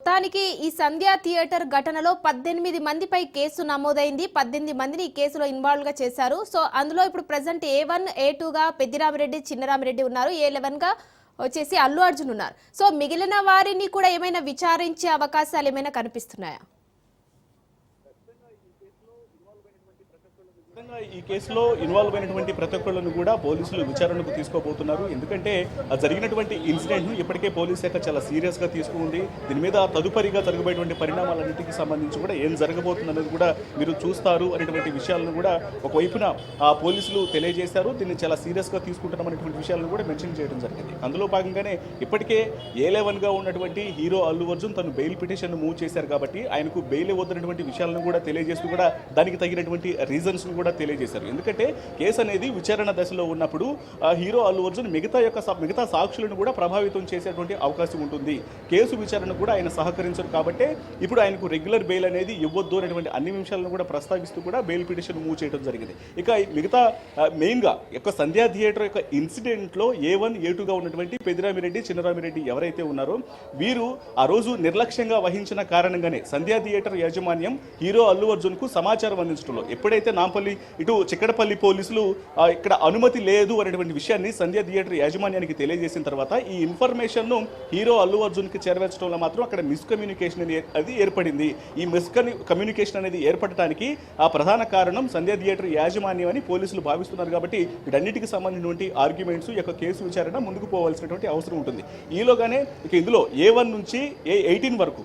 మొత్తానికి ఈ సంధ్యా థియేటర్ ఘటనలో 18 మందిపై కేసు నమోదైంది. 18 మందిని ఈ కేసులో ఇన్వాల్వ్ గా చేశారు. సో అందులో ఇప్పుడు ప్రెజెంట్ A1, A2 గా పెద్దిరామిరెడ్డి, చిన్నరామిరెడ్డి ఉన్నారు. A11 గా వచ్చేసి అల్లు అర్జున్ ఉన్నారు. సో మిగిలిన వారిని కూడా ఏమైనా విచారించే అవకాశాలు ఏమైనా కనిపిస్తున్నాయా? ఈ కేసులో ఇన్వాల్వ్ అయినటువంటి ప్రతి ఒక్కళ్ళను కూడా పోలీసులు విచారణకు తీసుకోబోతున్నారు. ఎందుకంటే జరిగినటువంటి ఇన్సిడెంట్ను ఇప్పటికే పోలీస్ శాఖ చాలా సీరియస్గా తీసుకుంది. దీని మీద తదుపరిగా జరగబోయేటువంటి పరిణామాలన్నింటికి సంబంధించి కూడా ఏం జరగబోతుంది అనేది కూడా మీరు చూస్తారు అనేటువంటి విషయాలను కూడా ఒకవైపున పోలీసులు తెలియజేశారు. దీన్ని చాలా సీరియస్గా తీసుకుంటున్నాం అనేటువంటి విషయాలను కూడా మెన్షన్ చేయడం జరిగింది. అందులో భాగంగానే ఇప్పటికే A11గా ఉన్నటువంటి హీరో అల్లు అర్జున్ తను బెయిల్ పిటిషన్ మూవ్ చేశారు కాబట్టి ఆయనకు బెయిల్ ఇవ్వద్దన్నటువంటి విషయాలను కూడా తెలియజేస్తూ కూడా దానికి తగినటువంటి రీజన్స్ కూడా తెలియజేశారు. ఎందుకంటే కేసు అనేది విచారణ దశలో ఉన్నప్పుడు హీరో అల్లు అర్జున్ మిగతా సాక్షులను కూడా ప్రభావితం చేసేటువంటి అవకాశం ఉంటుంది. కేసు విచారణ కూడా ఆయన సహకరించరు కాబట్టి ఇప్పుడు ఆయనకు రెగ్యులర్ బెయిల్ అనేది ఇవ్వద్దు అనేటువంటి అన్ని విషయాలను కూడా ప్రస్తావిస్తూ కూడా బెయిల్ పిటిషన్ మూవ్ చేయడం జరిగింది. ఇక మిగతా మెయిన్గా యొక్క సంధ్యా థియేటర్ యొక్క ఇన్సిడెంట్లో A1, A2గా ఉన్నటువంటి పెద్దిరామిరెడ్డి, చిన్నరామిరెడ్డి ఎవరైతే ఉన్నారో వీరు ఆ రోజు నిర్లక్ష్యంగా వహించిన కారణంగానే సంధ్యా థియేటర్ యాజమాన్యం హీరో అల్లు అర్జున్కు సమాచారం అందించడంలో ఎప్పుడైతే నాంపల్లి ఇటు చిక్కడపల్లి పోలీసులు ఇక్కడ అనుమతి లేదు అనేటువంటి విషయాన్ని సంధ్యా థియేటర్ యాజమాన్యానికి తెలియజేసిన తర్వాత ఈ ఇన్ఫర్మేషన్ను హీరో అల్లు అర్జున్కి చేరవేర్చడంలో మాత్రం అక్కడ మిస్కమ్యూనికేషన్ అనేది ఏర్పడింది. ఈ మిస్కమ్యూనికేషన్ అనేది ఏర్పడటానికి ఆ ప్రధాన కారణం సంధ్యా థియేటర్ యాజమాన్యం అని పోలీసులు భావిస్తున్నారు. కాబట్టి వీటన్నిటికి సంబంధించినటువంటి ఆర్గ్యుమెంట్స్ యొక్క కేసు విచారణ ముందుకు పోవాల్సినటువంటి అవసరం ఉంటుంది. ఈలోగానే ఇక ఇందులో A1 నుంచి A18 వరకు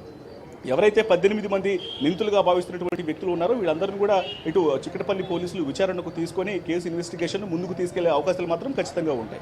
ఎవరైతే 18 మంది నిందితులుగా భావిస్తున్నటువంటి వ్యక్తులు ఉన్నారో వీళ్ళందరినీ కూడా ఇటు చిక్కడపల్లి పోలీసులు విచారణకు తీసుకొని కేసు ఇన్వెస్టిగేషన్ ముందుకు తీసుకెళ్లే అవకాశాలు మాత్రం ఖచ్చితంగా ఉంటాయి.